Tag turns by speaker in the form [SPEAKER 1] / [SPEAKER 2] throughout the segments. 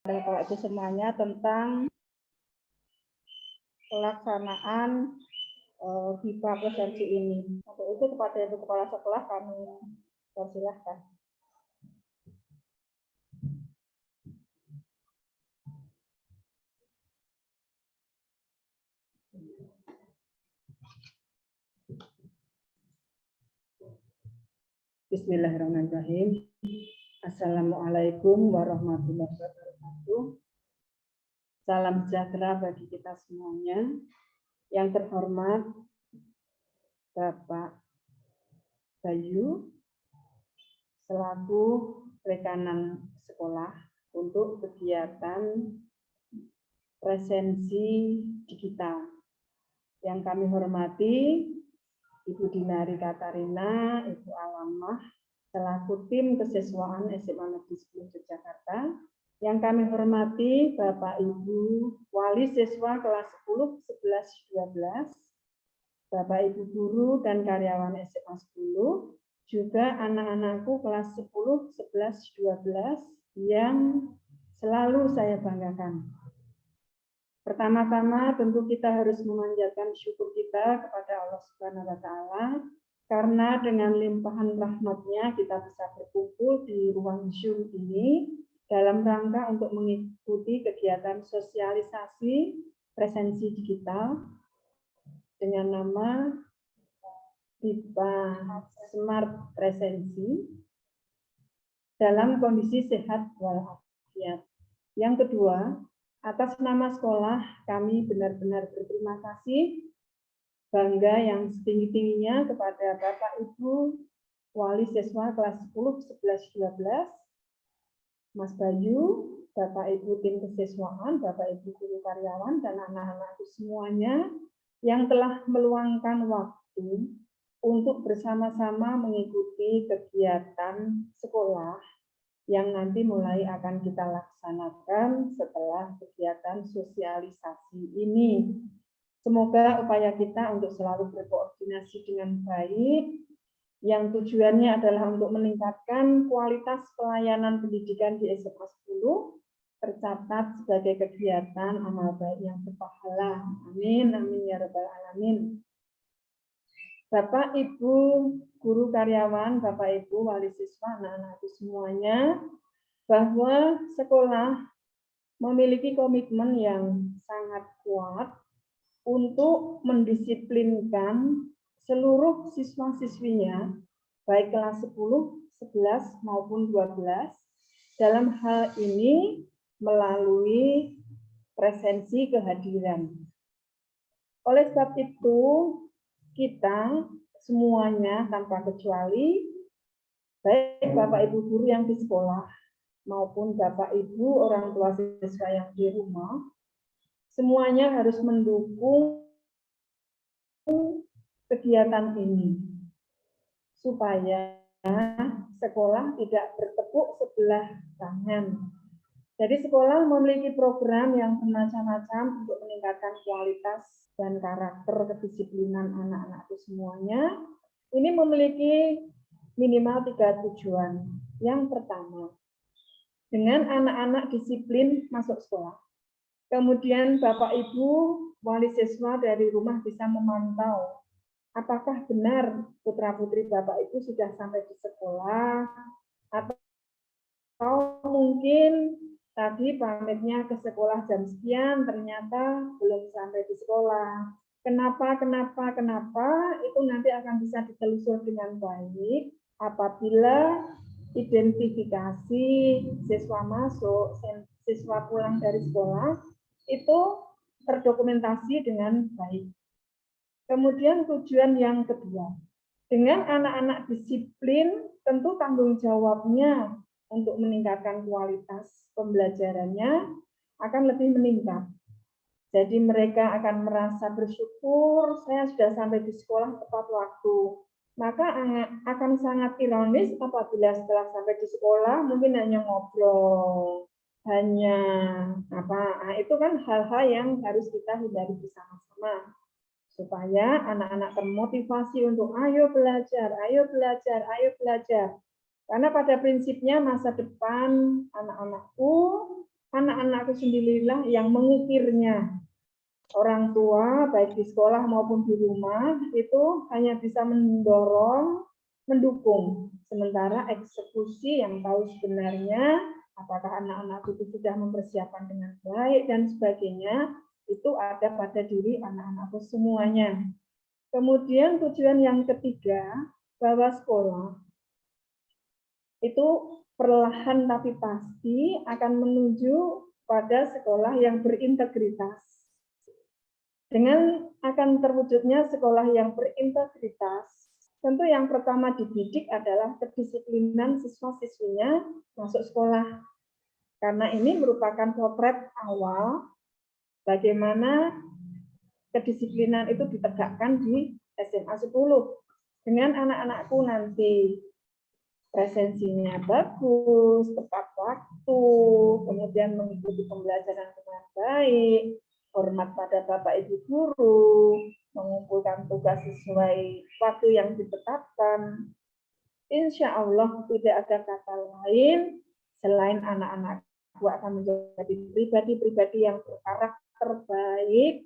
[SPEAKER 1] Bapak Ibu semuanya tentang pelaksanaan BIPA presensi ini. Untuk itu kepada Ibu Kepala Sekolah kami persilahkan. Bismillahirrahmanirrahim. Assalamualaikum warahmatullahi wabarakatuh. Salam sejahtera bagi kita semuanya. Yang terhormat Bapak Bayu selaku rekanan sekolah untuk kegiatan presensi digital. Yang kami hormati Ibu Dinari Katarina, Ibu Alamah, selaku tim kesiswaan SMA Negeri 10 Yogyakarta. Yang kami hormati Bapak Ibu Wali Siswa kelas 10, 11, 12, Bapak Ibu Guru dan karyawan SMA 10, juga anak-anakku kelas 10, 11, 12 yang selalu saya banggakan. Pertama-tama tentu kita harus memanjatkan syukur kita kepada Allah Subhanahu wa Ta'ala karena dengan limpahan rahmat-Nya kita bisa berkumpul di ruang Zoom ini dalam rangka untuk mengikuti kegiatan sosialisasi presensi digital dengan nama BIPA Smart Presensi dalam kondisi sehat walafiat. Yang kedua, atas nama sekolah kami benar-benar berterima kasih, bangga yang setinggi-tingginya kepada Bapak Ibu Wali Siswa kelas 10, 11, 12, Mas Bayu, Bapak Ibu tim kesiswaan, Bapak Ibu guru karyawan, dan anak-anakku semuanya yang telah meluangkan waktu untuk bersama-sama mengikuti kegiatan sekolah yang nanti mulai akan kita laksanakan setelah kegiatan sosialisasi ini. Semoga upaya kita untuk selalu berkoordinasi dengan baik, yang tujuannya adalah untuk meningkatkan kualitas pelayanan pendidikan di SMA 10, tercatat sebagai kegiatan amal baik yang berpahala. Amin, amin ya rabbal alamin. Bapak, Ibu, guru karyawan, Bapak, Ibu, wali siswa, anak-anakku semuanya, bahwa sekolah memiliki komitmen yang sangat kuat untuk mendisiplinkan seluruh siswa-siswinya, baik kelas 10, 11, maupun 12, dalam hal ini melalui presensi kehadiran. Oleh sebab itu, kita semuanya tanpa kecuali, baik Bapak Ibu guru yang di sekolah maupun Bapak Ibu orang tua siswa yang di rumah, semuanya harus mendukung kegiatan ini supaya sekolah tidak bertepuk sebelah tangan. Jadi sekolah memiliki program yang bermacam-macam untuk meningkatkan kualitas dan karakter kedisiplinan anak-anakku semuanya. Ini memiliki minimal 3 tujuan. Yang pertama, dengan anak-anak disiplin masuk sekolah. Kemudian Bapak Ibu wali siswa dari rumah bisa memantau apakah benar putra-putri Bapak Ibu sudah sampai di sekolah, atau mungkin tadi pamitnya ke sekolah jam sekian, ternyata belum sampai di sekolah. Kenapa itu nanti akan bisa ditelusur dengan baik apabila identifikasi siswa masuk, siswa pulang dari sekolah itu terdokumentasi dengan baik. Kemudian tujuan yang kedua, dengan anak-anak disiplin tentu tanggung jawabnya untuk meningkatkan kualitas pembelajarannya akan lebih meningkat. Jadi mereka akan merasa bersyukur, saya sudah sampai di sekolah tepat waktu. Maka akan sangat ironis apabila setelah sampai di sekolah mungkin hanya ngobrol, hanya itu kan hal-hal yang harus kita hindari bersama-sama. Supaya anak-anak termotivasi untuk ayo belajar, ayo belajar, ayo belajar. Karena pada prinsipnya masa depan anak-anakku anak-anakku sendirilah yang mengukirnya. Orang tua baik di sekolah maupun di rumah itu hanya bisa mendorong, mendukung. Sementara eksekusi yang tahu sebenarnya apakah anak-anak itu sudah mempersiapkan dengan baik dan sebagainya, itu ada pada diri anak-anakku semuanya. Kemudian tujuan yang ketiga, bahwa sekolah itu perlahan tapi pasti akan menuju pada sekolah yang berintegritas. Dengan akan terwujudnya sekolah yang berintegritas, tentu yang pertama dididik adalah kedisiplinan siswa-siswinya masuk sekolah. Karena ini merupakan potret awal bagaimana kedisiplinan itu ditegakkan di SMA 10. Dengan anak-anakku nanti presensinya bagus, tepat waktu, kemudian mengikuti pembelajaran dengan baik, hormat pada Bapak Ibu guru, mengumpulkan tugas sesuai waktu yang ditetapkan. Insya Allah tidak ada kata lain selain anak-anakku akan menjadi pribadi-pribadi yang berkarakter baik,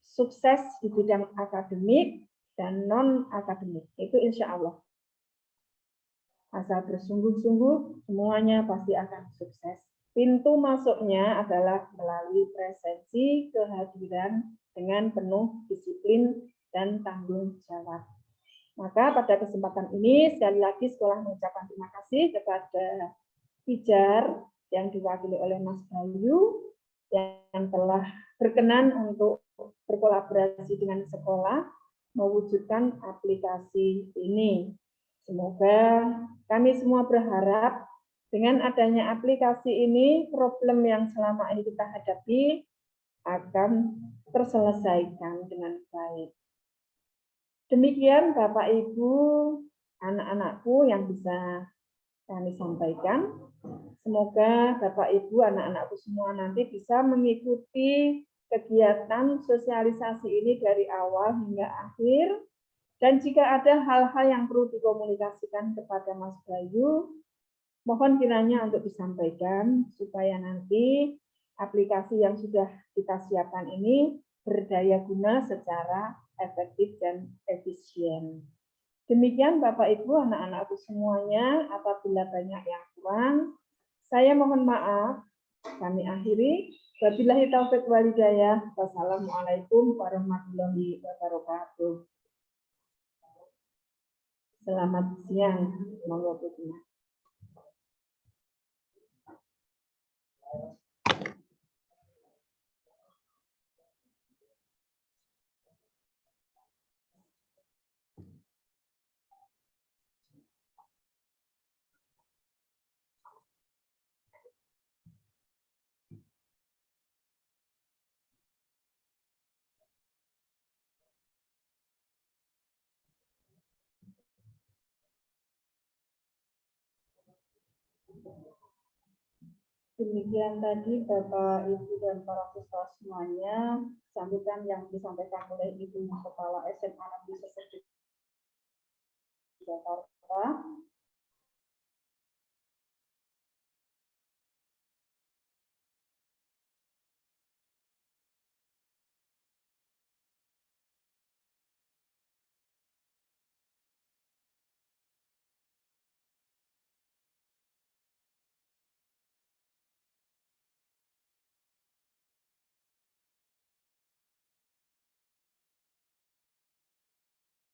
[SPEAKER 1] sukses di bidang akademik dan non-akademik. Itu insya Allah. Asal bersungguh-sungguh, semuanya pasti akan sukses. Pintu masuknya adalah melalui presensi kehadiran dengan penuh disiplin dan tanggung jawab. Maka pada kesempatan ini, sekali lagi sekolah mengucapkan terima kasih kepada Pijar yang diwakili oleh Mas Bayu, yang telah berkenan untuk berkolaborasi dengan sekolah, mewujudkan aplikasi ini. Semoga kami semua berharap dengan adanya aplikasi ini, problem yang selama ini kita hadapi akan terselesaikan dengan baik. Demikian Bapak Ibu, anak-anakku yang bisa kami sampaikan. Semoga Bapak Ibu, anak-anakku semua nanti bisa mengikuti kegiatan sosialisasi ini dari awal hingga akhir. Dan jika ada hal-hal yang perlu dikomunikasikan kepada Mas Bayu, mohon kiranya untuk disampaikan supaya nanti aplikasi yang sudah kita siapkan ini berdaya guna secara efektif dan efisien. Demikian Bapak Ibu, anak-anakku semuanya, apabila banyak yang kurang, saya mohon maaf. Kami akhiri. Wabillahi taufiq wal hidayah. Wassalamualaikum warahmatullahi wabarakatuh. Selamat siang, monggo Bu. Demikian tadi Bapak, Ibu, dan para siswa semuanya, sambutan yang disampaikan oleh Ibu Kepala SMA Negeri 1 Jakarta.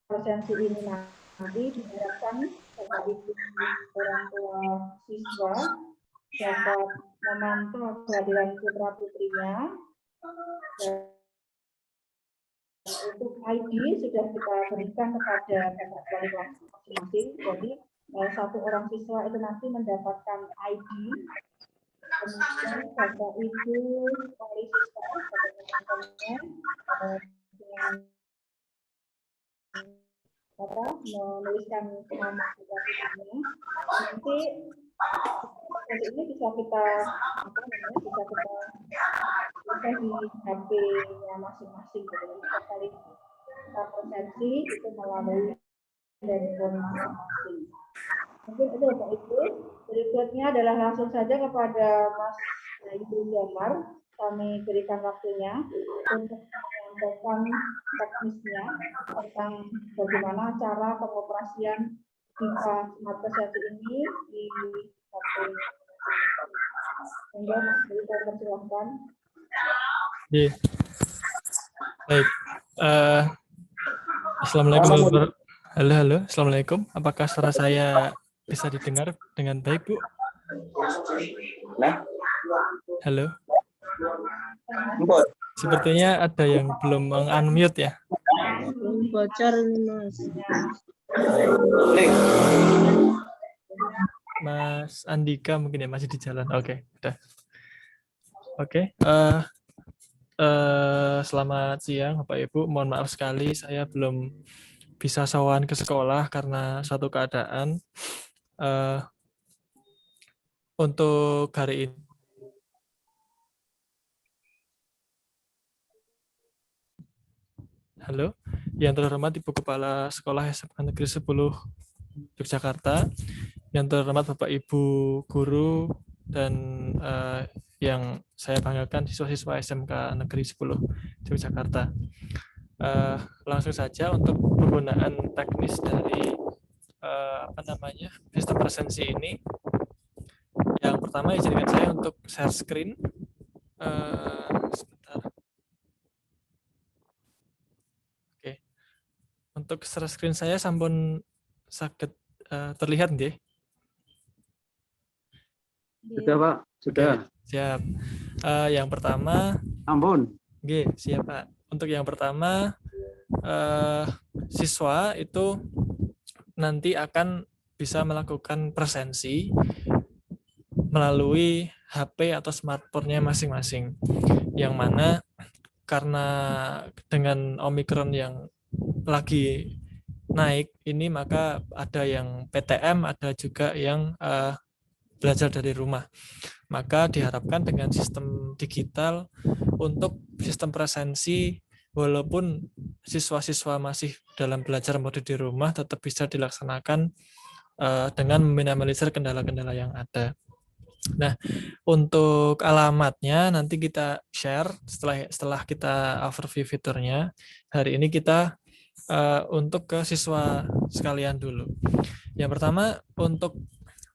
[SPEAKER 1] Presensi ini nanti diharapkan Bapak Ibu orang tua siswa dapat memantau kehadiran putra putrinya. Untuk ID sudah kita berikan kepada Bapak Wali kelas masing-masing. Jadi satu orang siswa itu nanti mendapatkan ID. Kemudian Bapak Ibu wali siswa dapat teman-temannya dengan menuliskan nama putra-putrinya. Nanti ini bisa kita bisa di HP-nya masing-masing. Jadi sekali kita presensi itu melalui handphone masing-masing. Mungkin itu Bapak Ibu. Berikutnya adalah langsung saja kepada Mas Ibu Damar, kami berikan waktunya untuk menyampaikan teknisnya tentang bagaimana cara pengoperasian pipa smart facility ini di satu. Sehingga Mas Budi, saya persilahkan.
[SPEAKER 2] Iya. Baik. Assalamualaikum. Halo. Assalamualaikum. Apakah suara saya bisa didengar dengan baik, Bu? Halo. Sepertinya ada yang belum meng-unmute ya.
[SPEAKER 3] Bocor, Mas.
[SPEAKER 2] Mas Andika mungkin ya, masih di jalan. Oke, udah. Oke. Selamat siang Bapak Ibu. Mohon maaf sekali saya belum bisa sowan ke sekolah karena suatu keadaan. Untuk hari ini halo, yang terhormat Ibu Kepala Sekolah SMK Negeri 10 Yogyakarta, yang terhormat Bapak Ibu Guru, dan yang saya banggakan siswa-siswa SMK Negeri 10 Yogyakarta. Langsung saja untuk penggunaan teknis dari sistem presensi ini. Yang pertama izinkan saya untuk share screen. Sebentar. Oke. Untuk share screen saya sampun sakit terlihat nggih?
[SPEAKER 4] Sudah, Pak. Sudah.
[SPEAKER 2] Oke, siap. Yang pertama,
[SPEAKER 4] Ampun.
[SPEAKER 2] Oke, siap, Pak. Untuk yang pertama, siswa itu nanti akan bisa melakukan presensi melalui HP atau smartphone-nya masing-masing. Yang mana karena dengan Omikron yang lagi naik ini, maka ada yang PTM, ada juga yang belajar dari rumah. Maka diharapkan dengan sistem digital untuk sistem presensi, walaupun siswa-siswa masih dalam belajar mode di rumah, tetap bisa dilaksanakan dengan meminimalisir kendala-kendala yang ada. Nah, untuk alamatnya nanti kita share setelah kita overview fiturnya. Hari ini kita untuk ke siswa sekalian dulu. Yang pertama, untuk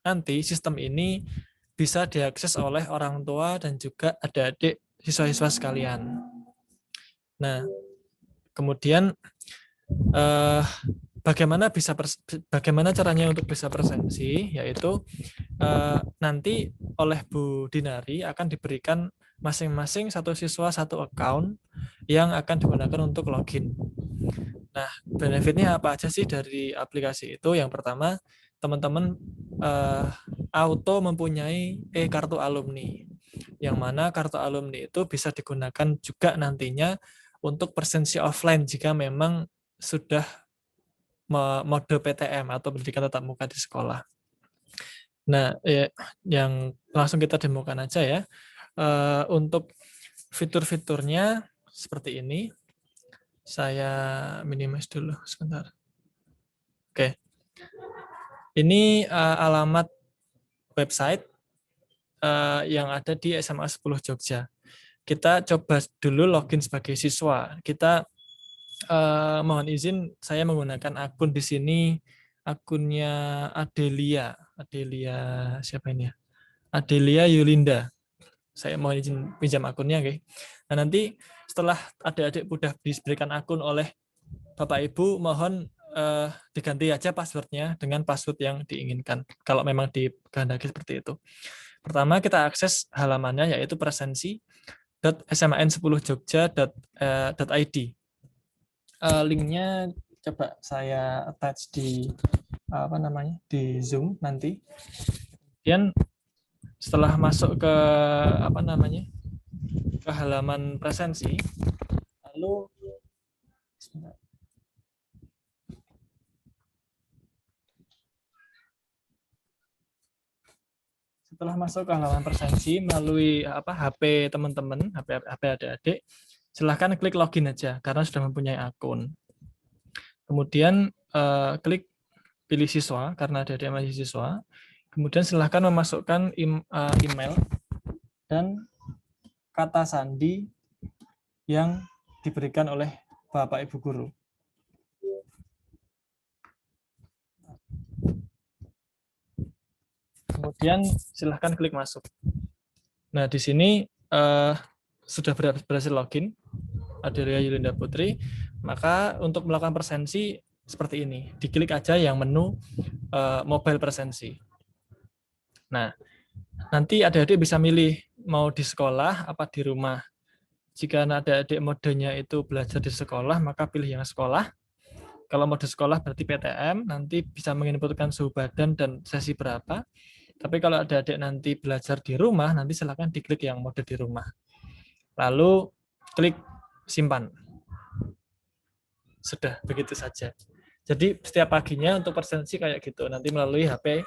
[SPEAKER 2] nanti sistem ini bisa diakses oleh orang tua dan juga adik-adik siswa-siswa sekalian. Nah, kemudian bagaimana caranya untuk bisa presensi, yaitu nanti oleh Bu Dinari akan diberikan masing-masing satu siswa satu account yang akan digunakan untuk login. Nah, benefitnya apa aja sih dari aplikasi itu? Yang pertama, teman-teman auto mempunyai kartu alumni, yang mana kartu alumni itu bisa digunakan juga nantinya untuk presensi offline jika memang sudah mode PTM atau pendidikan tatap muka di sekolah. Nah, yang langsung kita demokan aja ya. Untuk fitur-fiturnya seperti ini. Saya minimize dulu sebentar. Oke. Ini alamat website yang ada di SMA 10 Jogja. Kita coba dulu login sebagai siswa. Kita mohon izin saya menggunakan akun di sini, akunnya Adelia siapa ini ya? Adelia Yulinda. Saya mohon izin pinjam akunnya, oke. Nah, nanti setelah adik-adik sudah diberikan akun oleh Bapak Ibu, mohon diganti aja passwordnya dengan password yang diinginkan, kalau memang dikehendaki seperti itu. Pertama, kita akses halamannya, yaitu presensi.sman10jogja.id. Linknya coba saya attach di di Zoom nanti. Kemudian setelah masuk ke ke halaman presensi, lalu setelah masuk ke halaman presensi melalui HP teman-teman, HP adik-adik, silahkan klik login aja karena sudah mempunyai akun. Kemudian klik pilih siswa karena adik-adik masih siswa. Kemudian silahkan memasukkan email dan kata sandi yang diberikan oleh Bapak Ibu guru. Kemudian silahkan klik masuk. Nah, di sini sudah berhasil login, Adelia Yulinda Putri. Maka untuk melakukan presensi seperti ini, diklik aja yang menu mobile presensi. Nah, nanti adik-adik bisa milih mau di sekolah apa di rumah. Jika adik-adik modenya itu belajar di sekolah, maka pilih yang sekolah. Kalau mode sekolah berarti PTM, nanti bisa menginputkan suhu badan dan sesi berapa. Tapi kalau adik-adik nanti belajar di rumah, nanti silakan diklik yang mode di rumah. Lalu klik simpan. Sudah, begitu saja. Jadi setiap paginya untuk presensi kayak gitu, nanti melalui HP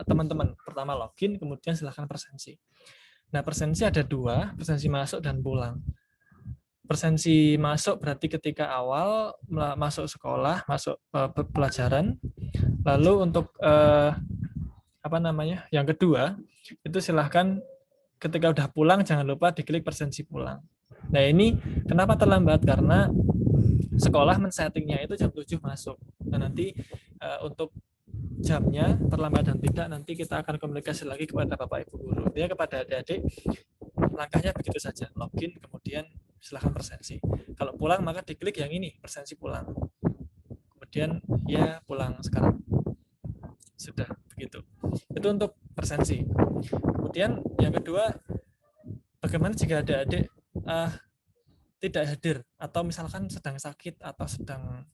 [SPEAKER 2] teman-teman. Pertama login, kemudian silakan presensi. Nah, presensi ada dua, presensi masuk dan pulang. Presensi masuk berarti ketika awal masuk sekolah, masuk pelajaran. Lalu untuk yang kedua, itu silahkan ketika udah pulang jangan lupa diklik presensi pulang. Nah, ini kenapa terlambat? Karena sekolah men-settingnya itu jam 7 masuk. Nah, nanti untuk jamnya terlambat dan tidak, nanti kita akan komunikasi lagi kepada Bapak Ibu guru. Dia kepada adik-adik, langkahnya begitu saja. Login, kemudian silahkan presensi. Kalau pulang, maka diklik yang ini, presensi pulang. Kemudian, ya pulang sekarang. Sudah, begitu. Itu untuk presensi. Kemudian, yang kedua, bagaimana jika adik-adik tidak hadir, atau misalkan sedang sakit, atau sedang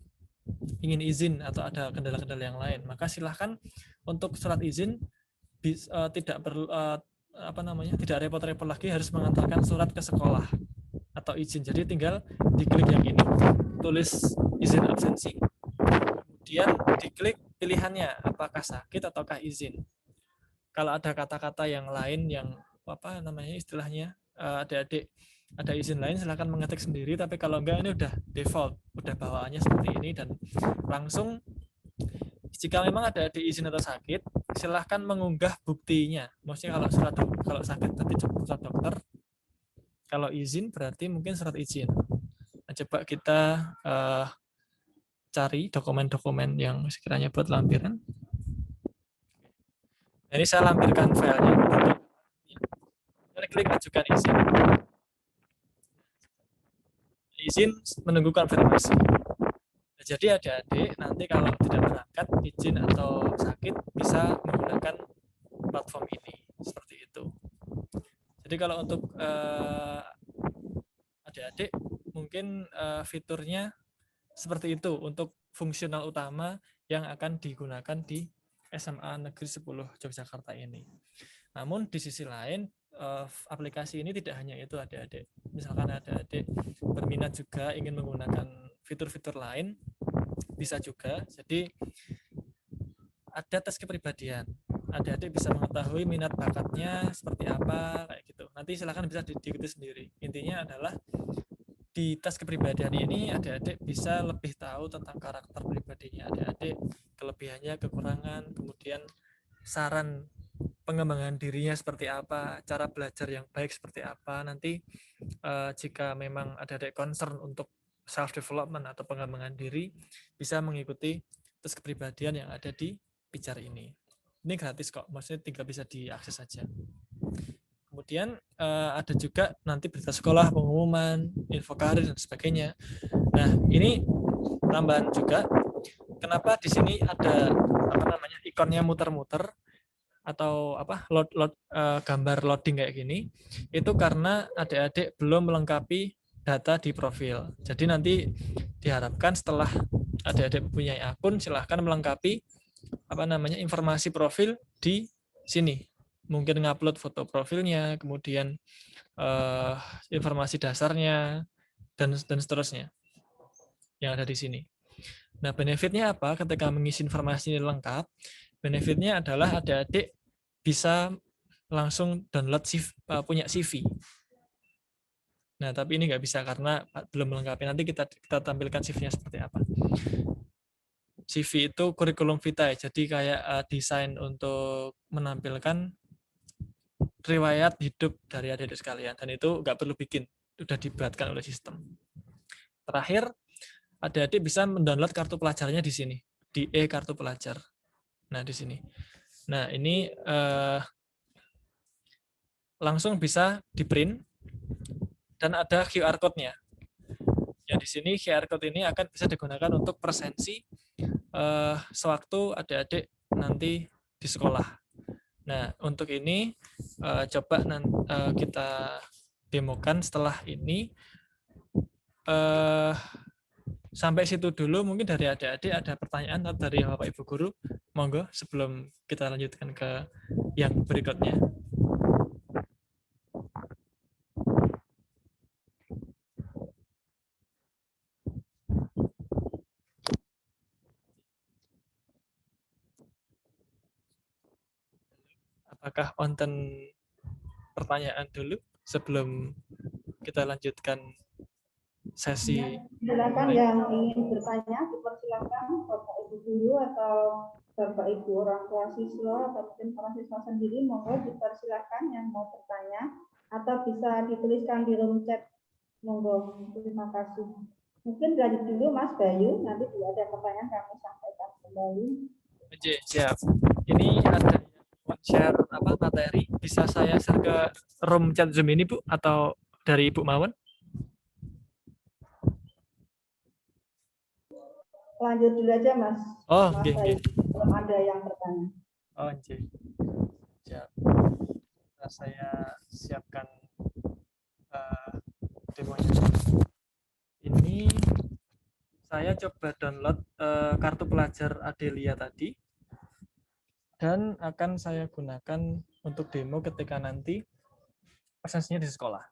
[SPEAKER 2] ingin izin, atau ada kendala-kendala yang lain, maka silahkan untuk surat izin tidak perlu tidak repot-repot lagi harus mengantarkan surat ke sekolah atau izin. Jadi tinggal diklik yang ini, tulis izin absensi, kemudian diklik pilihannya apakah sakit ataukah izin. Kalau ada kata-kata yang lain yang istilahnya adik-adik ada izin lain, silahkan mengetik sendiri. Tapi kalau enggak, ini udah default, udah bawaannya seperti ini. Dan langsung jika memang ada izin atau sakit, silahkan mengunggah buktinya. Maksudnya kalau sakit berarti surat dokter, kalau izin berarti mungkin surat izin. Nah, coba kita cari dokumen-dokumen yang sekiranya buat lampiran. Nah, ini saya lampirkan filenya. Klik ajukan izin. Izin menunggu konfirmasi. Nah, jadi adik-adik nanti kalau tidak berangkat, izin atau sakit, bisa menggunakan platform ini. Seperti itu. Jadi kalau untuk adik-adik, mungkin fiturnya seperti itu untuk fungsional utama yang akan digunakan di SMA Negeri 10 Yogyakarta ini. Namun di sisi lain, aplikasi ini tidak hanya itu adik-adik. Misalkan adik-adik berminat juga ingin menggunakan fitur-fitur lain, bisa juga. Jadi ada tes kepribadian. Adik-adik bisa mengetahui minat bakatnya seperti apa, kayak gitu. Nanti silakan bisa diikuti sendiri. Intinya adalah di tes kepribadian ini adik-adik bisa lebih tahu tentang karakter pribadinya adik-adik, kelebihannya, kekurangan, kemudian saran pengembangan dirinya seperti apa, cara belajar yang baik seperti apa. Nanti jika memang ada concern untuk self development atau pengembangan diri, bisa mengikuti tes kepribadian yang ada di Pijar ini. Ini gratis kok, maksudnya tinggal bisa diakses saja. Kemudian ada juga nanti berita sekolah, pengumuman, info karir dan sebagainya. Nah, ini tambahan juga. Kenapa di sini ada ikonnya muter-muter atau gambar loading kayak gini? Itu karena adik-adik belum melengkapi data di profil. Jadi nanti diharapkan setelah adik-adik punya akun, silahkan melengkapi informasi profil di sini. Mungkin ngupload foto profilnya, kemudian informasi dasarnya dan seterusnya yang ada di sini. Nah, benefitnya apa ketika mengisi informasi ini lengkap? Benefitnya adalah adik-adik bisa langsung download punya CV. Nah, tapi ini nggak bisa karena belum melengkapi. Nanti kita tampilkan CV-nya seperti apa. CV itu kurikulum vitae, jadi kayak desain untuk menampilkan riwayat hidup dari adik-adik sekalian, dan itu nggak perlu bikin, sudah dibuatkan oleh sistem. Terakhir, adik-adik bisa mendownload kartu pelajarnya di sini, di kartu pelajar. Nah, di sini. Nah, ini langsung bisa di-print dan ada QR code-nya. Yang di sini QR code ini akan bisa digunakan untuk presensi sewaktu adik-adik nanti di sekolah. Nah, untuk ini coba kita demokan setelah ini. Sampai situ dulu, mungkin dari adik-adik ada pertanyaan atau dari Bapak Ibu Guru, monggo sebelum kita lanjutkan ke yang berikutnya. Apakah konten pertanyaan dulu sebelum kita lanjutkan sesi?
[SPEAKER 1] Silakan yang ingin bertanya, dipersilakan Bapak Ibu Guru atau Bapak Ibu orang tua siswa atau mungkin para siswa sendiri, monggo dipersilakan yang mau bertanya atau bisa dituliskan di room chat. Monggo, terima kasih. Mungkin dari dulu Mas Bayu, nanti bila ada pertanyaan kami sampaikan kembali.
[SPEAKER 2] Oke, siap. Ini ada yang share materi, bisa saya share ke room chat Zoom ini, Bu, atau dari Ibu Mawon?
[SPEAKER 1] Lanjut dulu aja Mas.
[SPEAKER 2] Oh,
[SPEAKER 1] Mas
[SPEAKER 2] nggih.
[SPEAKER 1] Belum ada yang bertanya.
[SPEAKER 2] Oh, nggih. Siap. Nah, saya siapkan demonya. Ini saya coba download kartu pelajar Adelia tadi dan akan saya gunakan untuk demo ketika nanti presensinya di sekolah.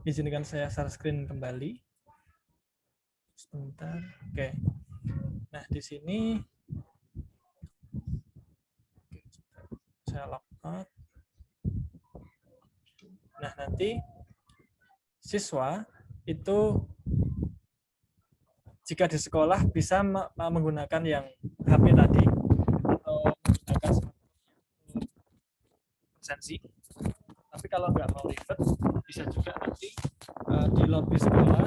[SPEAKER 2] Izinkan saya share screen kembali. Sebentar. Oke. Nah, di sini saya logout. Nah, nanti siswa itu jika di sekolah bisa menggunakan yang HP tadi atau menggunakan presensi. Tapi kalau nggak mau ribet, bisa juga nanti di lobby sekolah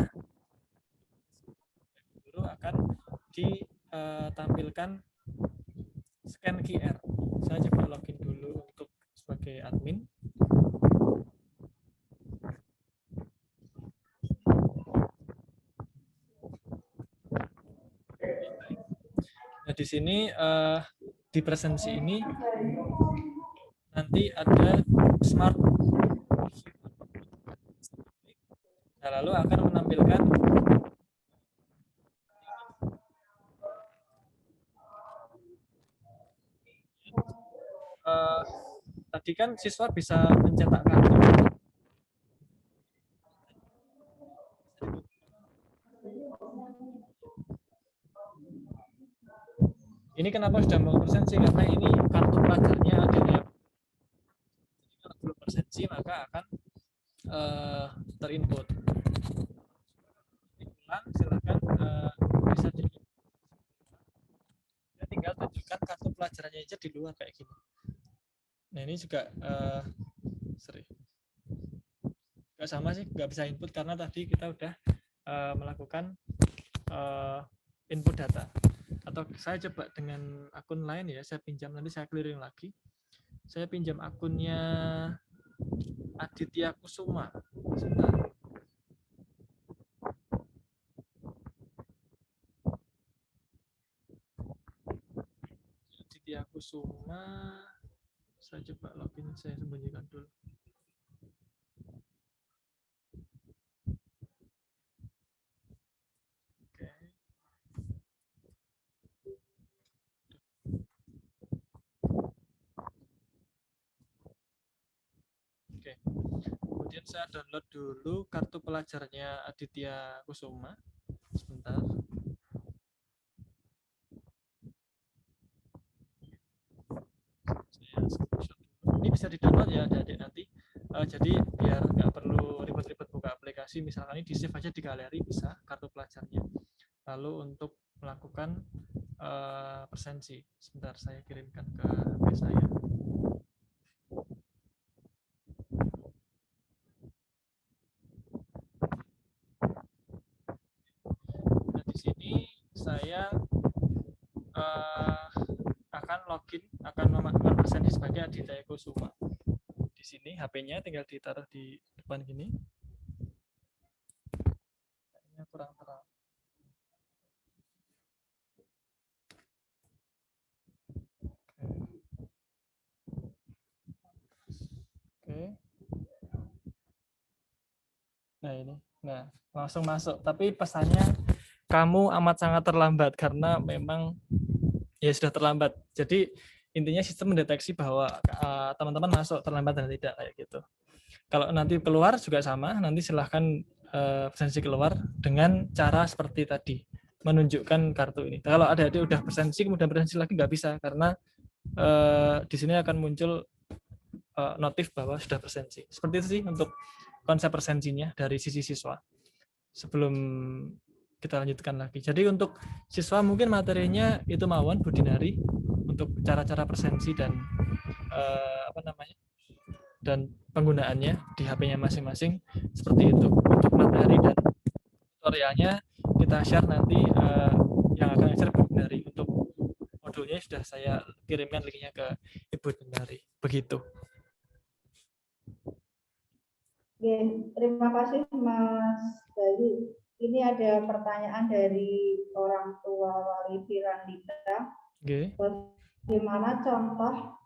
[SPEAKER 2] guru akan ditampilkan scan QR. Saya coba login dulu untuk sebagai admin. Nah, di sini di presensi ini nanti ada smart. Nah, lalu akan menampilkan tadi kan siswa bisa mencetak kartu. Ini kenapa sudah mau presensi? Karena ini kartu pelajarnya ada yang kalau belum presensi maka akan terinput. Ulang, silakan bisa di. Ya, tinggal tunjukkan kartu pelajarannya aja di luar kayak gini. Nah, ini juga sering. Nggak sama sih, nggak bisa input karena tadi kita udah melakukan input data. Atau saya coba dengan akun lain ya, saya pinjam, nanti saya clearing lagi. Saya pinjam akunnya Aditya Kusuma. Sebentar. Aditya Kusuma, saya coba login, saya sembunyikan dulu. Oke. Kemudian saya download dulu kartu pelajarnya Aditya Kusuma. Sebentar. Ini bisa di-download ya adik-adik nanti. Jadi biar nggak perlu ribet-ribet buka aplikasi, misalkan ini di-save aja di galeri bisa kartu pelajarnya. Lalu untuk melakukan presensi, sebentar saya kirimkan ke HP saya. saya akan login, akan mempresentasi sebagai Aditya Kusuma. Di sini HP-nya tinggal ditaruh di depan gini. Kayaknya kurang terang. Oke. Nah ini, nah langsung masuk. Tapi pesannya kamu amat sangat terlambat karena memang ya sudah terlambat. Jadi intinya sistem mendeteksi bahwa teman-teman masuk terlambat dan tidak kayak gitu. Kalau nanti keluar juga sama, nanti silahkan presensi keluar dengan cara seperti tadi, menunjukkan kartu ini. Kalau ada adik udah presensi kemudian presensi lagi nggak bisa karena di sini akan muncul notif bahwa sudah presensi. Seperti itu sih untuk konsep presensinya dari sisi siswa. Sebelum kita lanjutkan lagi. Jadi untuk siswa mungkin materinya itu Mawon, Budinari untuk cara-cara presensi dan dan penggunaannya di HP-nya masing-masing seperti itu. Untuk materi dan tutorialnya kita share nanti yang akan share Budinari. Untuk modulnya sudah saya kirimkan linknya ke Ibu Budinari. Begitu.
[SPEAKER 1] Oke, terima kasih Mas Bayu. Ini ada pertanyaan dari orang tua wali Firandita.
[SPEAKER 2] Oke.
[SPEAKER 1] Bagaimana contoh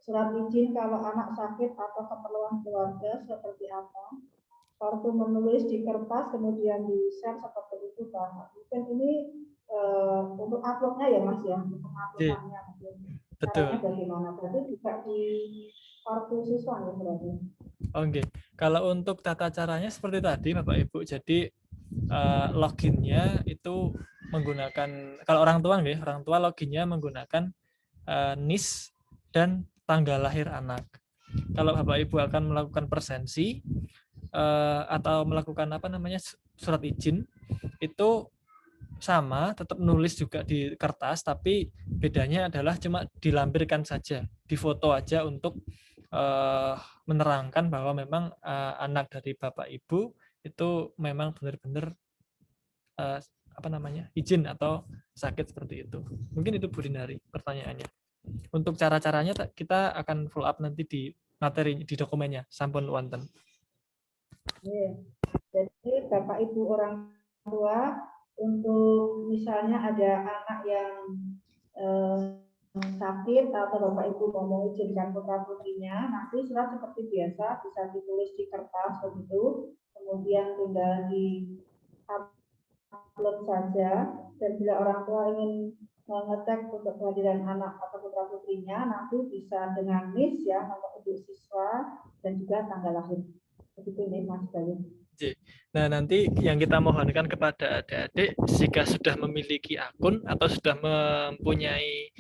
[SPEAKER 1] surat izin kalau anak sakit atau keperluan keluarga seperti apa? Kartu menulis di kertas kemudian di-share seperti itu Pak. Mungkin ini untuk uploadnya ya Mas ya, untuk uploadannya mungkin.
[SPEAKER 2] Betul.
[SPEAKER 1] Bagaimana? Berarti juga di kartu siswa ya berarti.
[SPEAKER 2] Oke, kalau untuk tata caranya seperti tadi Bapak Ibu, jadi loginnya itu menggunakan, kalau orang tua loginnya menggunakan NIS dan tanggal lahir anak. Kalau Bapak Ibu akan melakukan presensi atau melakukan surat izin, itu sama, tetap nulis juga di kertas, tapi bedanya adalah cuma dilampirkan saja, difoto aja untuk menerangkan bahwa memang anak dari Bapak Ibu itu memang benar-benar izin atau sakit seperti itu. Mungkin itu Budinari pertanyaannya. Untuk cara-caranya kita akan follow up nanti di materi di dokumennya, sampun wonten.
[SPEAKER 1] Jadi Bapak Ibu orang tua untuk misalnya ada anak yang sakit atau Bapak Ibu mau mengizinkan putra putrinya, nanti surat seperti biasa bisa ditulis di kertas begitu, kemudian tinggal di upload saja, dan bila orang tua ingin mengecek untuk kehadiran anak atau putra putrinya, nanti bisa dengan NIS ya, nomor induk siswa dan juga tanggal lahir. Begitu nih Mas Bayu.
[SPEAKER 2] Nah, nanti yang kita mohonkan kepada adik-adik jika sudah memiliki akun atau sudah mempunyai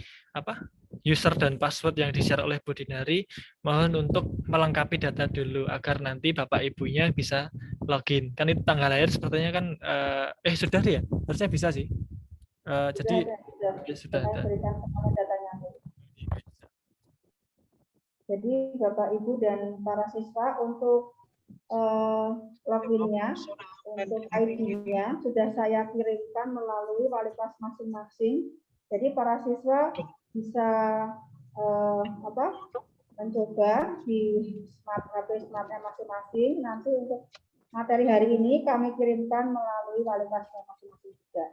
[SPEAKER 2] user dan password yang di-share oleh Budinari, mohon untuk melengkapi data dulu agar nanti Bapak Ibunya bisa login. Kan itu tanggal lahir sepertinya kan sudah ya? Harusnya bisa sih. Jadi sudah ada.
[SPEAKER 1] Berikan datanya. Jadi Bapak Ibu dan para siswa untuk loginnya, untuk ID-nya sudah saya kirimkan melalui wali kelas masing-masing. Jadi para siswa bisa mencoba di smart HP smartnya masing-masing. Nanti untuk materi hari ini kami kirimkan melalui wali kelasnya masing-masing juga.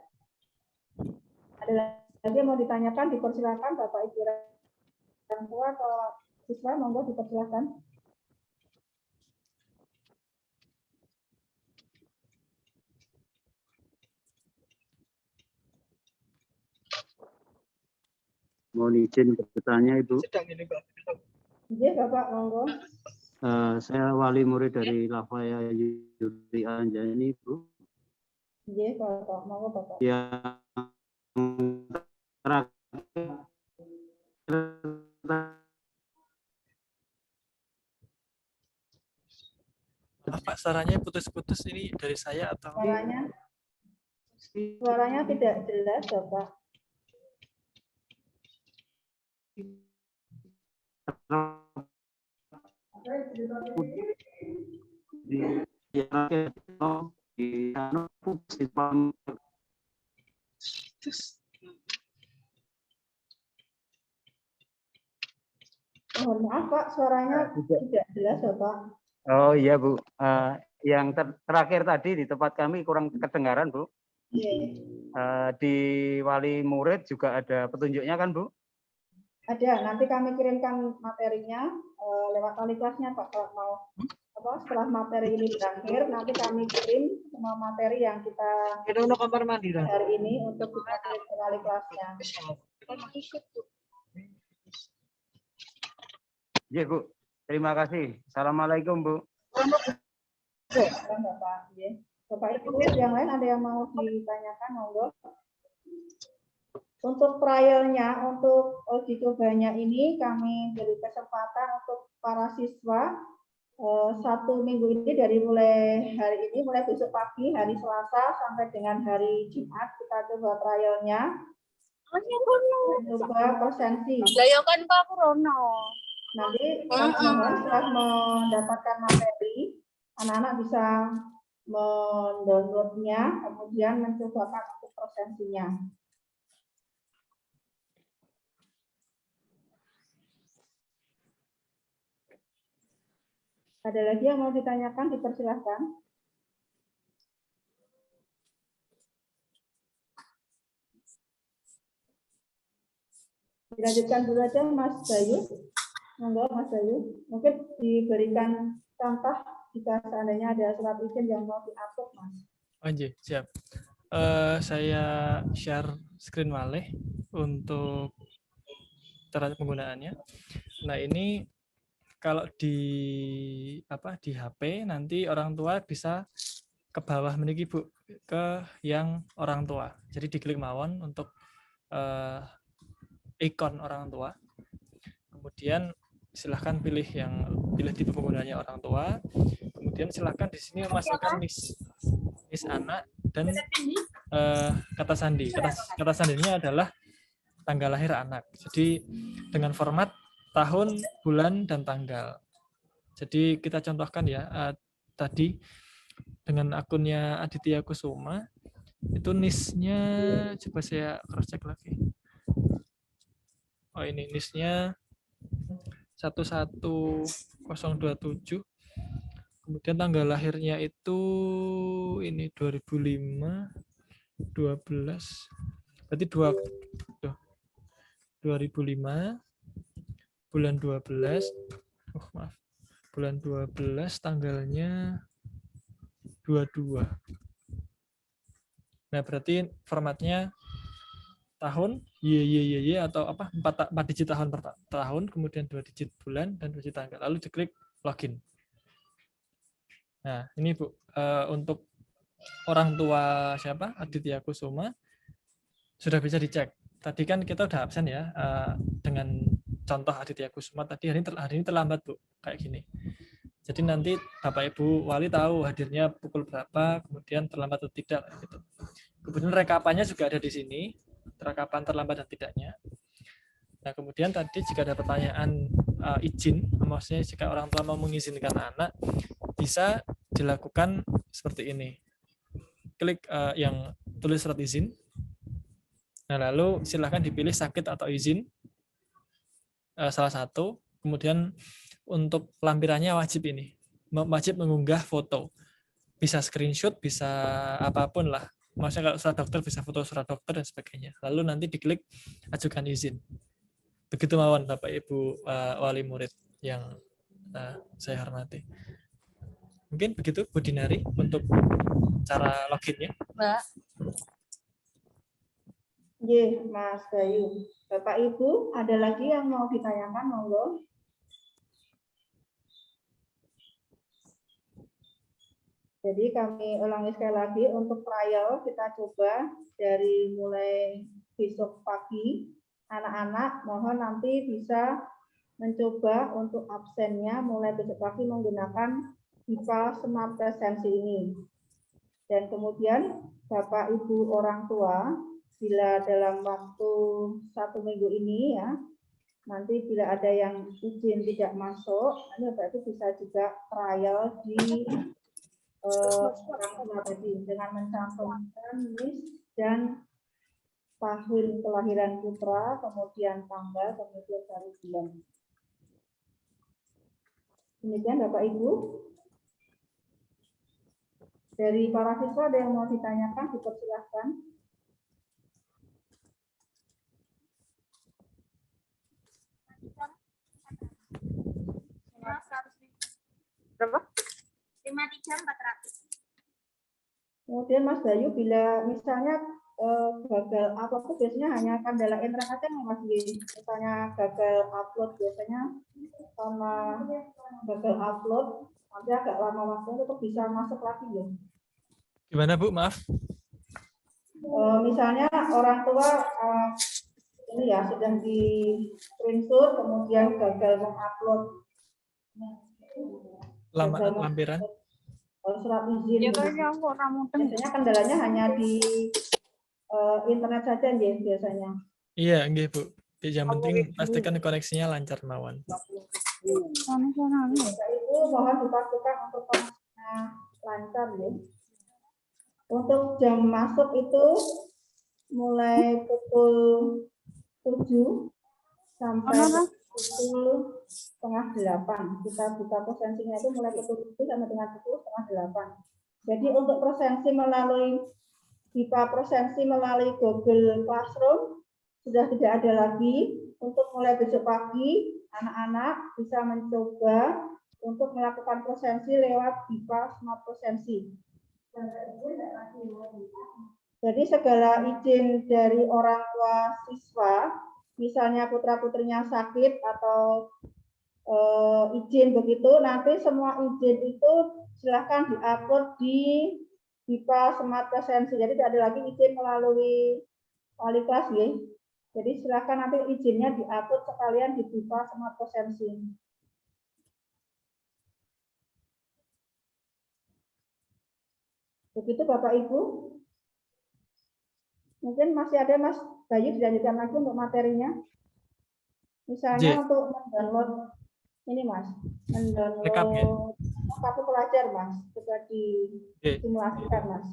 [SPEAKER 1] Ada lagi yang mau ditanyakan, dipersilakan Bapak Ibu orang tua atau siswa, monggo dipersilakan.
[SPEAKER 4] Mohon izin bertanya Ibu.
[SPEAKER 1] Iya Bapak, monggo.
[SPEAKER 4] Saya wali murid dari Lafaya Yuri Anjani Ibu.
[SPEAKER 1] Iya Bapak, monggo Bapak.
[SPEAKER 4] Yang
[SPEAKER 2] Apa suaranya putus-putus ini dari saya atau?
[SPEAKER 1] Suaranya tidak jelas Bapak. Mohon maaf Pak, suaranya tidak jelas ya Pak.
[SPEAKER 4] Oh iya Bu, yang terakhir tadi di tempat kami kurang kedengaran Bu. Di wali murid juga ada petunjuknya kan Bu?
[SPEAKER 1] Ada, nanti kami kirimkan materinya lewat wali kelasnya Pak. Kalau mau setelah materi ini berakhir, nanti kami kirim semua materi yang kita hari ini untuk kita kirim ke wali kelasnya.
[SPEAKER 4] Iya Bu, terima kasih. Assalamualaikum Bu.
[SPEAKER 1] Bapak, Bapak Ibu yang lain ada yang mau ditanyakan, monggo. Untuk trialnya, untuk uji cobanya ini kami beri kesempatan untuk para siswa 1 minggu ini dari mulai hari ini, mulai besok pagi, hari Selasa sampai dengan hari Jumat kita coba trialnya. Coba presensi. Nanti teman-teman setelah mendapatkan materi, anak-anak bisa mendownloadnya, kemudian mencoba untuk presensinya. Ada lagi yang mau ditanyakan, dipersilahkan. Dilanjutkan dulu aja Mas Bayu. Monggo Mas Bayu. Mungkin diberikan contoh jika seandainya ada surat izin yang mau diupload Mas.
[SPEAKER 2] Oh iya, siap. Saya share screen malih untuk cara penggunaannya. Nah ini kalau di HP nanti orang tua bisa ke bawah meniki Bu, ke yang orang tua. Jadi diklik mawon untuk ikon orang tua. Kemudian silahkan pilih tipe penggunanya orang tua. Kemudian silahkan di sini masukkan NIS anak dan kata sandi. Kata sandinya adalah tanggal lahir anak. Jadi dengan format tahun, bulan, dan tanggal. Jadi kita contohkan ya, tadi dengan akunnya Aditya Kusuma, itu NIS-nya, coba saya cross check lagi. Oh ini NIS-nya 11027. Kemudian tanggal lahirnya itu ini 2005, 12, berarti 2005, bulan 12, bulan 12, tanggalnya 22. Nah, berarti formatnya tahun, atau 4 digit tahun per tahun, kemudian 2 digit bulan, dan 2 digit tanggal. Lalu diklik login. Nah, ini Bu, untuk orang tua siapa? Aditya Kusuma, sudah bisa dicek. Tadi kan kita udah absen ya, dengan contoh Aditya Kusuma tadi hari ini terlambat Bu, kayak gini. Jadi nanti Bapak Ibu Wali tahu hadirnya pukul berapa, kemudian terlambat atau tidak. Gitu. Kemudian rekapannya juga ada di sini, rekapan terlambat dan tidaknya. Nah kemudian tadi jika ada pertanyaan izin, maksudnya jika orang tua mau mengizinkan anak, bisa dilakukan seperti ini. Klik yang tulis surat izin. Nah lalu silahkan dipilih sakit atau izin, salah satu. Kemudian untuk lampirannya wajib mengunggah foto. Bisa screenshot, bisa apapun lah. Maksudnya kalau surat dokter bisa foto surat dokter dan sebagainya. Lalu nanti diklik ajukan izin. Begitu mawon Bapak Ibu wali murid yang saya hormati. Mungkin begitu Bu Dinari untuk cara loginnya.
[SPEAKER 3] Mbak.
[SPEAKER 1] Iya, Mas Bayu. Bapak Ibu, ada lagi yang mau ditanyakan, monggo. Jadi kami ulangi sekali lagi untuk trial kita coba dari mulai besok pagi. Anak-anak mohon nanti bisa mencoba untuk absennya mulai besok pagi menggunakan IPA Smart Presensi ini. Dan kemudian Bapak Ibu orang tua, bila dalam waktu 1 minggu ini ya, nanti bila ada yang izin tidak masuk, nanti Bapak Ibu bisa juga trial di orang tua tadi dengan mencantumkan NIS dan tahun kelahiran putra, kemudian tanggal, kemudian hari bulan. Demikian Bapak Ibu. Dari para siswa ada yang mau ditanyakan, dipersilahkan.
[SPEAKER 5] Berapa? 53.400.
[SPEAKER 1] Kemudian Mas Bayu, bila misalnya gagal upload itu biasanya hanya kendala internet aja Mas Bayu. Misalnya gagal upload biasanya sama gagal upload nanti agak lama waktu untuk bisa masuk lagi ya.
[SPEAKER 2] Gimana Bu? Maaf.
[SPEAKER 1] Misalnya orang tua ini ya sudah di screenshot kemudian gagal mengupload
[SPEAKER 2] Lampiran.
[SPEAKER 1] surat izin. Biasanya kendalanya hanya di internet saja ya biasanya.
[SPEAKER 2] Iya, nggih Bu. Yang penting pastikan koneksinya lancar mawon.
[SPEAKER 1] Itu mohon dipastikan untuk koneksinya lancar ya. Untuk jam masuk itu mulai pukul 7 sampai pukul 7:30. Kita buka presensinya itu mulai pukul 7 sampai dengan pukul 7:30. Jadi untuk presensi melalui Google Classroom sudah tidak ada lagi. Untuk mulai besok pagi, anak-anak bisa mencoba untuk melakukan presensi lewat BIPA Smart Presensi. Jadi segala izin dari orang tua siswa, misalnya putra-putrinya sakit atau izin begitu, nanti semua izin itu silahkan diupload di BIPA Smart Presensi. Jadi tidak ada lagi izin melalui wali kelas ya. Jadi silahkan nanti izinnya diupload sekalian di BIPA Smart Presensi. Begitu Bapak Ibu. Mungkin masih ada Mas Bayu dilanjutkan lagi untuk materinya. Misalnya untuk mendownload ini Mas, mendownload kartu pelajar Mas, coba disimulasikan Mas.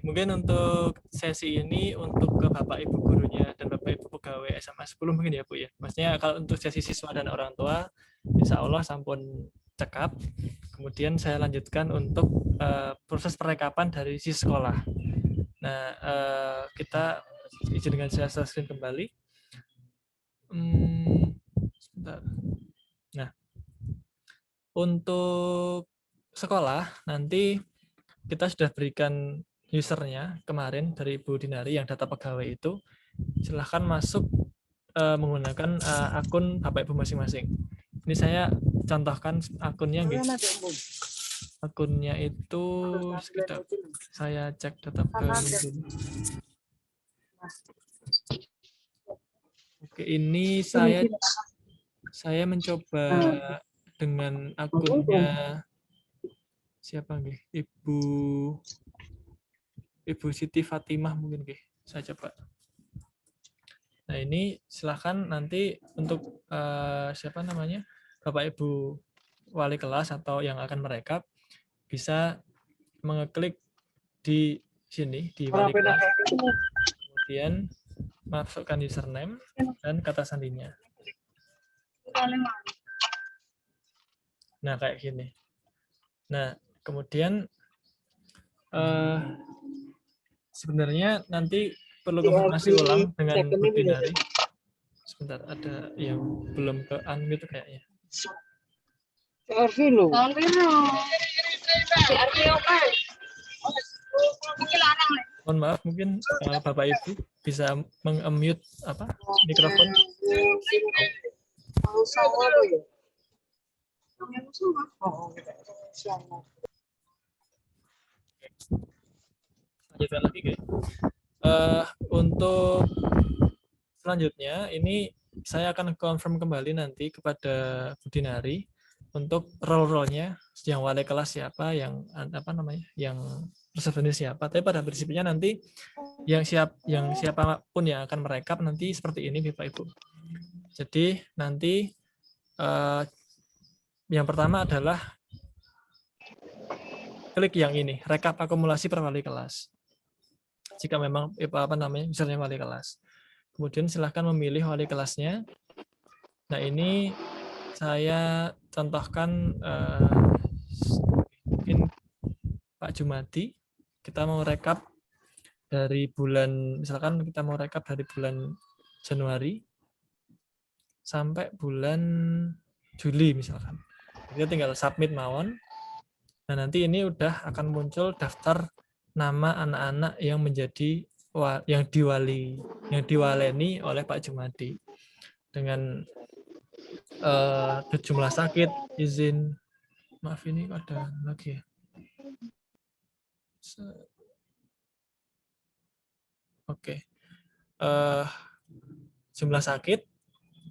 [SPEAKER 2] Mungkin untuk sesi ini untuk ke Bapak Ibu gurunya dan Bapak Ibu pegawai SMA 10 mungkin ya Bu ya. Maksudnya kalau untuk sesi siswa dan orang tua, insya Allah sampun cekap. Kemudian saya lanjutkan untuk proses perekapan dari si sekolah. Nah, kita izin dengan saya share screen kembali. Sebentar. Nah, untuk sekolah nanti kita sudah berikan usernya kemarin dari Ibu Dinari yang data pegawai itu. Silahkan masuk menggunakan akun Bapak Ibu masing-masing. Ini saya contohkan akunnya gitu. Akunnya itu sekitar saya cek data pegawai dulu. Oke, ini saya mencoba dengan akunnya siapa nggih? Ibu Siti Fatimah mungkin nggih. Saya coba. Nah, ini silahkan nanti untuk siapa namanya? Bapak Ibu wali kelas atau yang akan merekap bisa mengeklik di sini di wali kelas. Kemudian masukkan username dan kata sandinya. Nah, kayak gini. Nah, kemudian sebenarnya nanti perlu konfirmasi ulang dengan Bu Dinari. Sebentar, ada yang belum ke unmute kayaknya. Mohon maaf, mungkin Bapak Ibu bisa meng-unmute mikrofon. Lanjutkan lagi guys. Untuk selanjutnya ini saya akan confirm kembali nanti kepada Bu Dinari untuk role-nya yang wali kelas siapa, yang yang resepsionis siapa. Tapi pada prinsipnya nanti yang siapapun yang akan merekap nanti seperti ini Bapak Ibu. Jadi nanti yang pertama adalah klik yang ini, rekap akumulasi per wali kelas. Jika memang misalnya wali kelas. kemudian silahkan memilih wali kelasnya. Nah, ini saya contohkan mungkin Pak Jumadi, kita mau rekap dari bulan, misalkan kita mau rekap dari bulan Januari sampai bulan Juli misalkan. Kita tinggal submit mawon. Nah, nanti ini udah akan muncul daftar nama anak-anak yang menjadi yang diwaleni oleh Pak Jumadi dengan jumlah sakit, izin, maaf ini ada lagi ya. Oke. Jumlah sakit,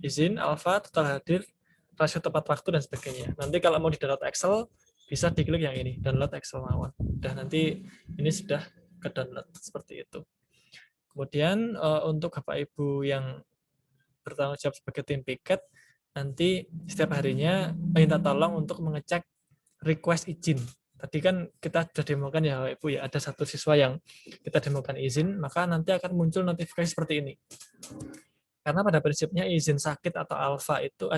[SPEAKER 2] izin, alfa, total hadir, rasio tepat waktu, dan sebagainya. Nanti kalau mau di download Excel, bisa diklik yang ini, download Excel mawon. Dan nanti ini sudah ke download seperti itu. Kemudian untuk Bapak Ibu yang bertanggung jawab sebagai tim piket, nanti setiap harinya minta tolong untuk mengecek request izin. Tadi kan kita sudah demokan ya Bapak Ibu ya, ada satu siswa yang kita demokan izin, maka nanti akan muncul notifikasi seperti ini. Karena pada prinsipnya izin sakit atau alfa itu,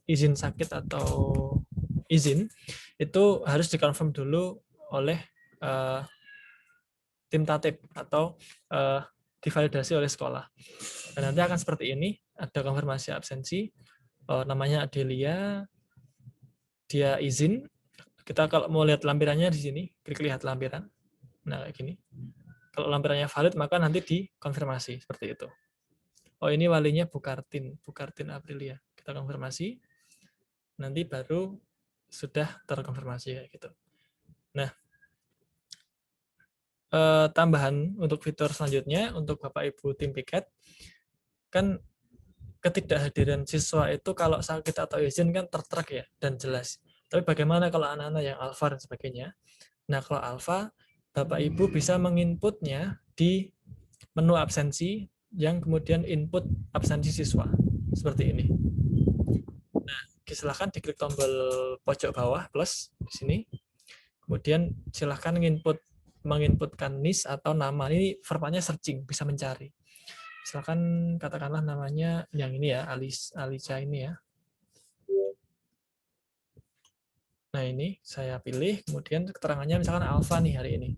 [SPEAKER 2] izin sakit atau izin itu harus dikonfirm dulu oleh tim tatip atau divalidasi oleh sekolah. Dan nanti akan seperti ini, ada konfirmasi absensi, namanya Adelia, dia izin. Kita kalau mau lihat lampirannya di sini, klik lihat lampiran. Nah, kayak gini. Kalau lampirannya valid, maka nanti dikonfirmasi seperti itu. Oh, ini walinya Bukartin Aprilia. Kita konfirmasi, nanti baru sudah terkonfirmasi kayak gitu. Nah, tambahan untuk fitur selanjutnya untuk Bapak Ibu tim piket, kan ketidakhadiran siswa itu kalau sakit atau izin kan tertrack ya dan jelas. Tapi bagaimana kalau anak-anak yang alfa dan sebagainya? Nah, kalau alfa, Bapak Ibu bisa menginputnya di menu absensi yang kemudian input absensi siswa seperti ini. Nah, silahkan diklik tombol pojok bawah plus di sini. Kemudian silahkan menginputkan NIS atau nama. Ini verbanya searching, bisa mencari. Silahkan katakanlah namanya yang ini ya, Alicia ini ya. Nah, ini saya pilih, kemudian keterangannya misalkan alfa nih hari ini.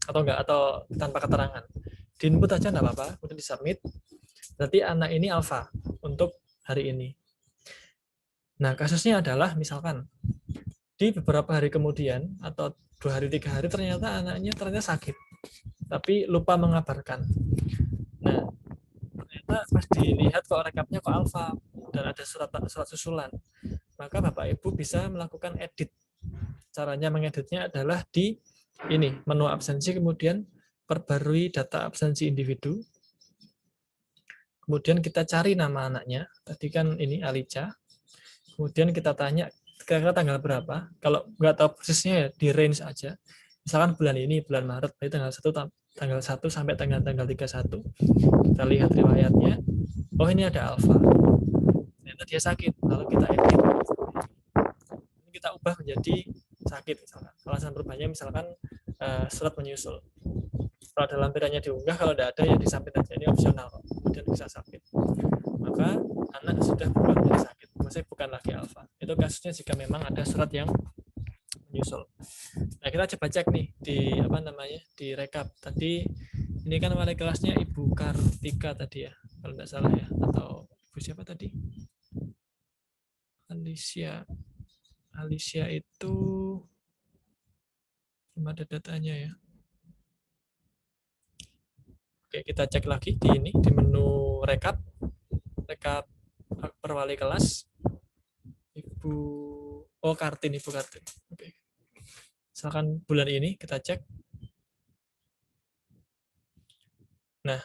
[SPEAKER 2] Atau enggak, atau tanpa keterangan. Di-input aja enggak apa-apa, kemudian di-submit. Berarti anak ini alfa untuk hari ini. Nah, kasusnya adalah misalkan di beberapa hari kemudian atau 2 hari 3 hari ternyata anaknya sakit, tapi lupa mengabarkan. Nah, ternyata pas dilihat kok rekapnya kok alfa dan ada surat susulan, maka Bapak Ibu bisa melakukan edit. Caranya mengeditnya adalah di ini menu absensi, kemudian perbarui data absensi individu. Kemudian kita cari nama anaknya. Tadi kan ini Alicia. Kemudian kita tanya kira-kira tanggal berapa. Kalau nggak tahu persisnya ya di range aja. Misalkan bulan ini, bulan Maret, berarti tanggal 1 sampai tanggal 31. Kita lihat riwayatnya. Oh, ini ada alfa. Ternyata dia sakit. Kalau kita edit, ini kita ubah menjadi sakit misalkan. Alasan perubahannya misalkan surat menyusul. Kalau ada lampirannya diunggah, kalau tidak ada ya disubmit aja, ini opsional, kemudian bisa submit. Maka anak sudah berubah menjadi sakit, maksudnya bukan lagi alfa. Itu kasusnya jika memang ada surat yang menyusul. Nah, kita coba cek nih di di rekap. Tadi ini kan wali kelasnya Ibu Kartika tadi ya, kalau tidak salah ya, atau Ibu siapa tadi? Alicia itu belum ada datanya ya. Oke, kita cek lagi di ini, di menu rekap per wali kelas. Ibu Kartin. Oke. Misalkan bulan ini kita cek. Nah,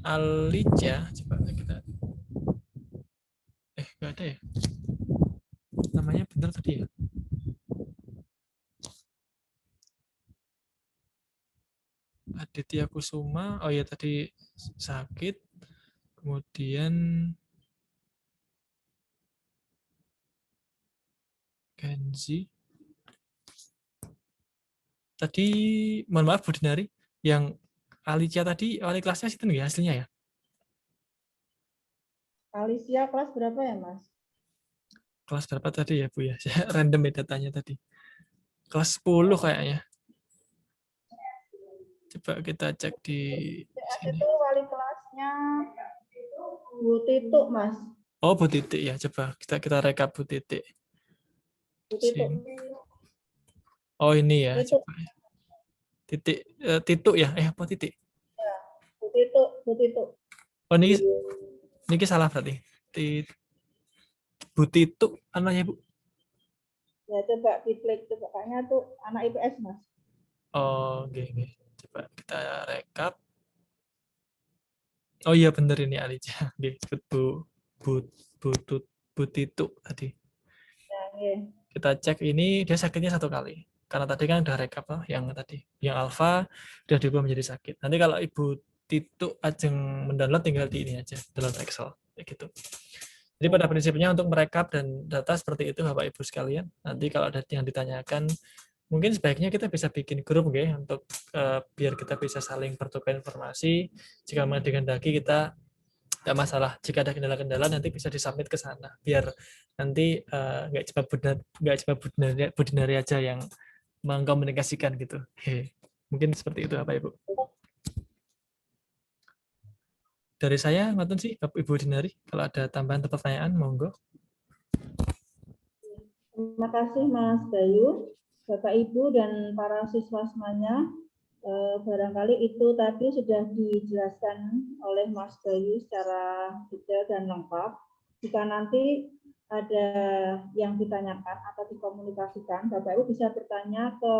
[SPEAKER 2] Alicia, coba kita. Nggak ada ya? Namanya benar tadi ya? Aditya Kusuma, oh ya tadi sakit, kemudian Kenzi. Tadi, mohon maaf Bu Dinari, yang Alicia tadi wali kelasnya situ ya hasilnya ya?
[SPEAKER 1] Alicia kelas berapa ya, Mas?
[SPEAKER 2] Kelas berapa tadi ya Bu ya? Saya random ya datanya tadi. Kelas 10 kayaknya. Coba kita cek di sini.
[SPEAKER 1] Itu wali kelasnya Bu Tituk, Mas.
[SPEAKER 2] Oh, Bu Titik ya. Coba kita rekap Bu Titik.
[SPEAKER 1] Bu Tituk.
[SPEAKER 2] Sini. Oh, ini ya.
[SPEAKER 1] Tituk.
[SPEAKER 2] Coba. Titik Tituk ya? Apa Titik?
[SPEAKER 1] Bu Tituk, Bu Tituk.
[SPEAKER 2] Oh, ini salah berarti. Bu Tituk anaknya Bu.
[SPEAKER 1] Ya coba diklik, coba kayaknya tuh anak IPS, Mas.
[SPEAKER 2] Oh, oke. Coba kita rekap. Oh iya bener ini Alicia. Oke, Bu Tituk tadi.
[SPEAKER 1] Ya, oke.
[SPEAKER 2] Kita cek ini dia sakitnya 1 kali. Karena tadi kan udah rekap loh yang tadi. Yang alfa udah diubah menjadi sakit. Nanti kalau Ibu Tituk ajeng mendownload tinggal di ini aja, dalam Excel kayak gitu. Jadi pada prinsipnya untuk merekap dan data seperti itu Bapak Ibu sekalian. Nanti kalau ada yang ditanyakan mungkin sebaiknya kita bisa bikin grup ya untuk biar kita bisa saling bertukar informasi. Jika mau dikehendaki kita tidak masalah. Jika ada kendala-kendala nanti bisa disubmit ke sana biar nanti nggak cuma Bu Dinari aja yang mengkomunikasikan gitu. Mungkin seperti itu Bapak Ibu. Dari saya ngoten sih Bapak Ibu Dinari. Kalau ada tambahan atau pertanyaan monggo.
[SPEAKER 1] Terima kasih Mas Bayu, Bapak Ibu dan para siswa semuanya. Barangkali itu tadi sudah dijelaskan oleh Mas Bayu secara detail dan lengkap. Jika nanti ada yang ditanyakan atau dikomunikasikan, Bapak Ibu bisa bertanya ke